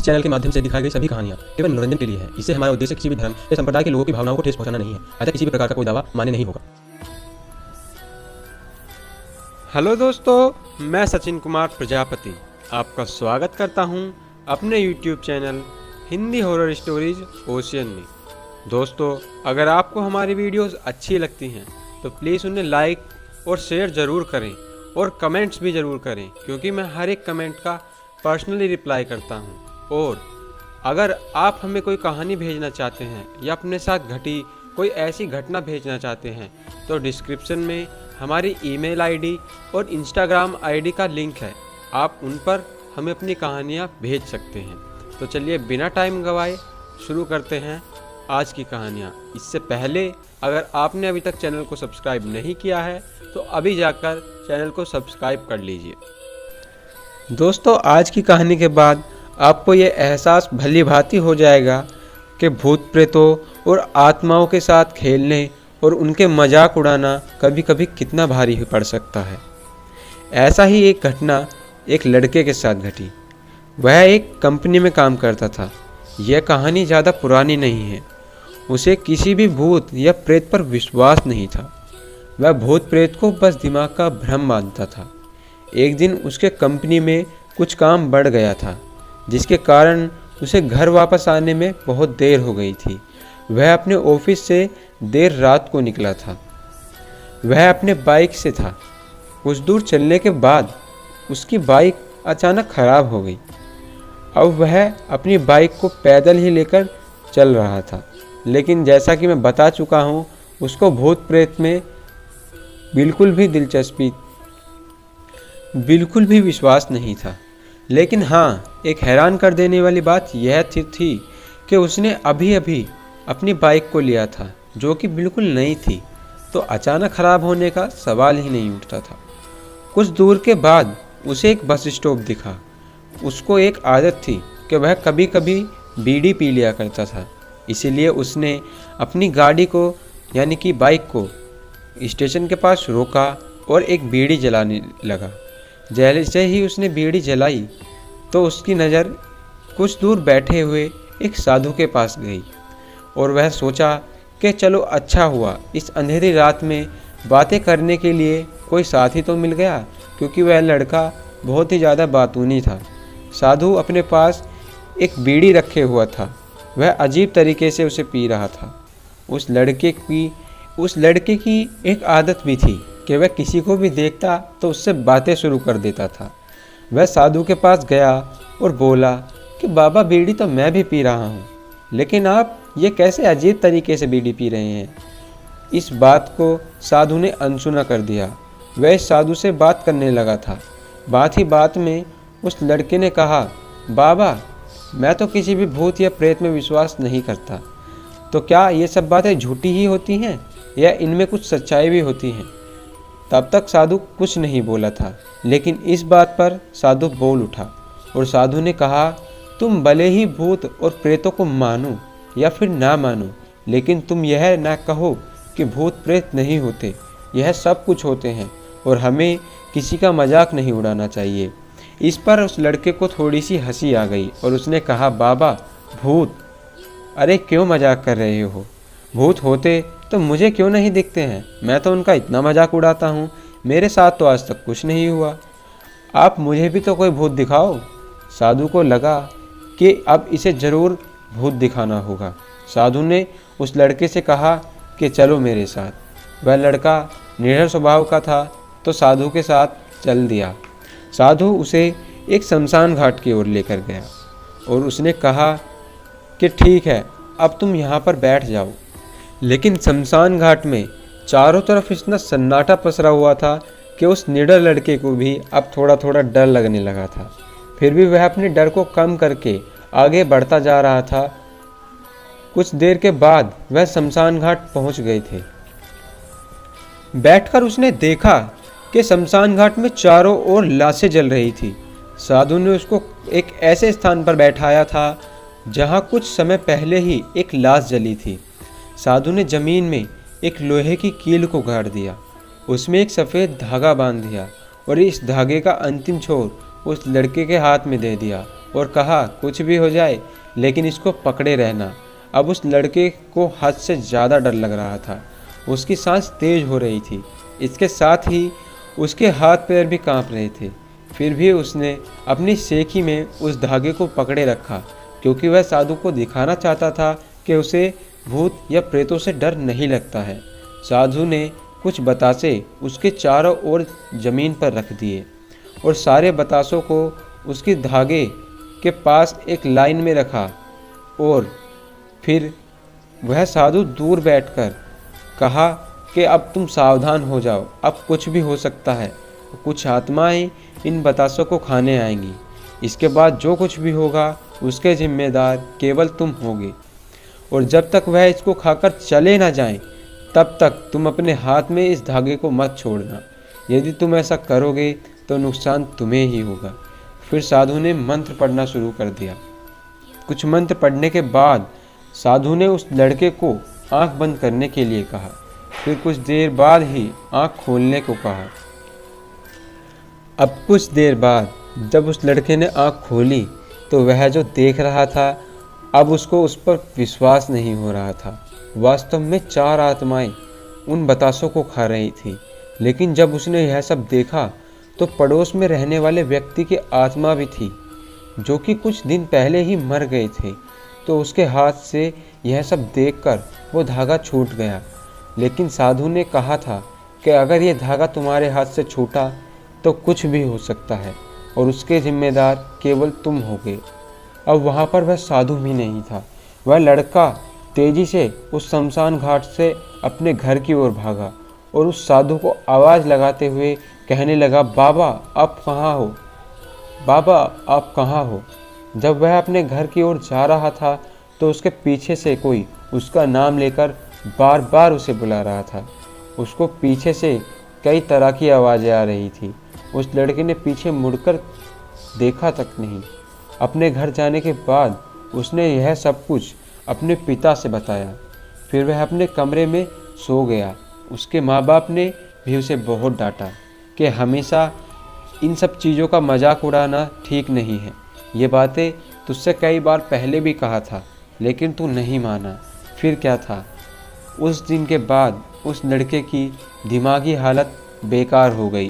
इस चैनल के माध्यम से दिखाई गई सभी कहानियाँ केवल मनोरंजन के लिए है। इससे हमारा उद्देश्य किसी भी धर्म या संप्रदाय के लोगों की भावनाओं को ठेस पहुंचाना नहीं है। अतः किसी भी प्रकार का कोई दावा मान्य नहीं होगा। हेलो दोस्तों, मैं सचिन कुमार प्रजापति आपका स्वागत करता हूं अपने YouTube channel Hindi horror stories ocean में। दोस्तों, अगर आपको हमारी वीडियोस अच्छी लगती हैं तो प्लीज़ उन्हें लाइक और शेयर ज़रूर करें और कमेंट्स भी ज़रूर करें, क्योंकि मैं हर एक कमेंट का पर्सनली रिप्लाई करता हूं। और अगर आप हमें कोई कहानी भेजना चाहते हैं या अपने साथ घटी कोई ऐसी घटना भेजना चाहते हैं तो डिस्क्रिप्शन में हमारी ईमेल आईडी और इंस्टाग्राम आईडी का लिंक है, आप उन पर हमें अपनी कहानियाँ भेज सकते हैं। तो चलिए बिना टाइम गवाए शुरू करते हैं आज की कहानियाँ। इससे पहले अगर आपने अभी तक चैनल को सब्सक्राइब नहीं किया है तो अभी जाकर चैनल को सब्सक्राइब कर लीजिए। दोस्तों, आज की कहानी के बाद आपको ये एहसास भली भांति हो जाएगा कि भूत प्रेतों और आत्माओं के साथ खेलने और उनके मजाक उड़ाना कभी कभी कितना भारी पड़ सकता है। ऐसा ही एक घटना एक लड़के के साथ घटी। वह एक कंपनी में काम करता था। यह कहानी ज़्यादा पुरानी नहीं है। उसे किसी भी भूत या प्रेत पर विश्वास नहीं था। वह भूत प्रेत को बस दिमाग का भ्रम मानता था। एक दिन उसके कंपनी में कुछ काम बढ़ गया था, जिसके कारण उसे घर वापस आने में बहुत देर हो गई थी। वह अपने ऑफिस से देर रात को निकला था। वह अपने बाइक से था। कुछ दूर चलने के बाद उसकी बाइक अचानक खराब हो गई। अब वह अपनी बाइक को पैदल ही लेकर चल रहा था, लेकिन जैसा कि मैं बता चुका हूँ, उसको भूत प्रेत में बिल्कुल भी विश्वास नहीं था। लेकिन हाँ, एक हैरान कर देने वाली बात यह थी कि उसने अभी अभी अपनी बाइक को लिया था, जो कि बिल्कुल नई थी, तो अचानक ख़राब होने का सवाल ही नहीं उठता था। कुछ दूर के बाद उसे एक बस स्टॉप दिखा। उसको एक आदत थी कि वह कभी कभी बीड़ी पी लिया करता था, इसीलिए उसने अपनी गाड़ी को यानी कि बाइक को स्टेशन के पास रोका और एक बीड़ी जलाने लगा। जैसे ही उसने बीड़ी जलाई तो उसकी नज़र कुछ दूर बैठे हुए एक साधु के पास गई और वह सोचा कि चलो अच्छा हुआ, इस अंधेरी रात में बातें करने के लिए कोई साथी तो मिल गया, क्योंकि वह लड़का बहुत ही ज़्यादा बातूनी था। साधु अपने पास एक बीड़ी रखे हुआ था। वह अजीब तरीके से उसे पी रहा था। उस लड़के की एक आदत भी थी कि वह किसी को भी देखता तो उससे बातें शुरू कर देता था। वह साधु के पास गया और बोला कि बाबा, बीड़ी तो मैं भी पी रहा हूँ, लेकिन आप ये कैसे अजीब तरीके से बीड़ी पी रहे हैं। इस बात को साधु ने अनसुना कर दिया। वह इस साधु से बात करने लगा था। बात ही बात में उस लड़के ने कहा, बाबा, मैं तो किसी भी भूत या प्रेत में विश्वास नहीं करता, तो क्या ये सब बातें झूठी ही होती हैं या इनमें कुछ सच्चाई भी होती हैं। तब तक साधु कुछ नहीं बोला था, लेकिन इस बात पर साधु बोल उठा और साधु ने कहा, तुम भले ही भूत और प्रेतों को मानो या फिर ना मानो, लेकिन तुम यह ना कहो कि भूत प्रेत नहीं होते। यह सब कुछ होते हैं और हमें किसी का मजाक नहीं उड़ाना चाहिए। इस पर उस लड़के को थोड़ी सी हंसी आ गई और उसने कहा, बाबा, भूत? अरे क्यों मजाक कर रहे हो? भूत होते तो मुझे क्यों नहीं दिखते हैं? मैं तो उनका इतना मजाक उड़ाता हूँ, मेरे साथ तो आज तक कुछ नहीं हुआ। आप मुझे भी तो कोई भूत दिखाओ। साधु को लगा कि अब इसे ज़रूर भूत दिखाना होगा। साधु ने उस लड़के से कहा कि चलो मेरे साथ। वह लड़का निडर स्वभाव का था तो साधु के साथ चल दिया। साधु उसे एक शमशान घाट की ओर लेकर गया और उसने कहा कि ठीक है, अब तुम यहाँ पर बैठ जाओ। लेकिन शमशान घाट में चारों तरफ इतना सन्नाटा पसरा हुआ था कि उस निडर लड़के को भी अब थोड़ा थोड़ा डर लगने लगा था। फिर भी वह अपने डर को कम करके आगे बढ़ता जा रहा था। कुछ देर के बाद वह शमशान घाट पहुंच गए थे। बैठकर उसने देखा कि शमशान घाट में चारों ओर लाशें जल रही थी। साधु ने उसको एक ऐसे स्थान पर बैठाया था जहां कुछ समय पहले ही एक लाश जली थी। साधु ने जमीन में एक लोहे की कील को गाड़ दिया, उसमें एक सफ़ेद धागा बांध दिया और इस धागे का अंतिम छोर उस लड़के के हाथ में दे दिया और कहा, कुछ भी हो जाए लेकिन इसको पकड़े रहना। अब उस लड़के को हद से ज़्यादा डर लग रहा था। उसकी सांस तेज हो रही थी, इसके साथ ही उसके हाथ पैर भी कांप रहे थे। फिर भी उसने अपनी सेखी में उस धागे को पकड़े रखा, क्योंकि वह साधु को दिखाना चाहता था कि उसे भूत या प्रेतों से डर नहीं लगता है। साधु ने कुछ बतासे उसके चारों ओर जमीन पर रख दिए और सारे बतासों को उसके धागे के पास एक लाइन में रखा, और फिर वह साधु दूर बैठकर कहा कि अब तुम सावधान हो जाओ, अब कुछ भी हो सकता है। कुछ आत्माएं इन बतासों को खाने आएंगी। इसके बाद जो कुछ भी होगा उसके जिम्मेदार केवल तुम होगे, और जब तक वह इसको खाकर चले ना जाएं, तब तक तुम अपने हाथ में इस धागे को मत छोड़ना। यदि तुम ऐसा करोगे तो नुकसान तुम्हें ही होगा। फिर साधु ने मंत्र पढ़ना शुरू कर दिया। कुछ मंत्र पढ़ने के बाद साधु ने उस लड़के को आंख बंद करने के लिए कहा। फिर कुछ देर बाद ही आंख खोलने को कहा। अब कुछ देर बाद जब उस लड़के ने आंख खोली तो वह जो देख रहा था, अब उसको उस पर विश्वास नहीं हो रहा था। वास्तव में 4 आत्माएं उन बतासों को खा रही थी। लेकिन जब उसने यह सब देखा तो पड़ोस में रहने वाले व्यक्ति की आत्मा भी थी, जो कि कुछ दिन पहले ही मर गए थे। तो उसके हाथ से यह सब देखकर वो धागा छूट गया। लेकिन साधु ने कहा था कि अगर ये धागा तुम्हारे हाथ से छूटा तो कुछ भी हो सकता है, और उसके जिम्मेदार केवल तुम होगे। अब वहाँ पर वह साधु भी नहीं था। वह लड़का तेजी से उस शमशान घाट से अपने घर की ओर भागा और उस साधु को आवाज़ लगाते हुए कहने लगा, बाबा आप कहाँ हो, बाबा आप कहाँ हो। जब वह अपने घर की ओर जा रहा था तो उसके पीछे से कोई उसका नाम लेकर बार बार उसे बुला रहा था। उसको पीछे से कई तरह की आवाज़ें आ रही थी। उस लड़के ने पीछे मुड़कर देखा तक नहीं। अपने घर जाने के बाद उसने यह सब कुछ अपने पिता से बताया। फिर वह अपने कमरे में सो गया। उसके माँ बाप ने भी उसे बहुत डांटा कि हमेशा इन सब चीज़ों का मजाक उड़ाना ठीक नहीं है। ये बातें तुझसे कई बार पहले भी कहा था, लेकिन तू नहीं माना। फिर क्या था, उस दिन के बाद उस लड़के की दिमागी हालत बेकार हो गई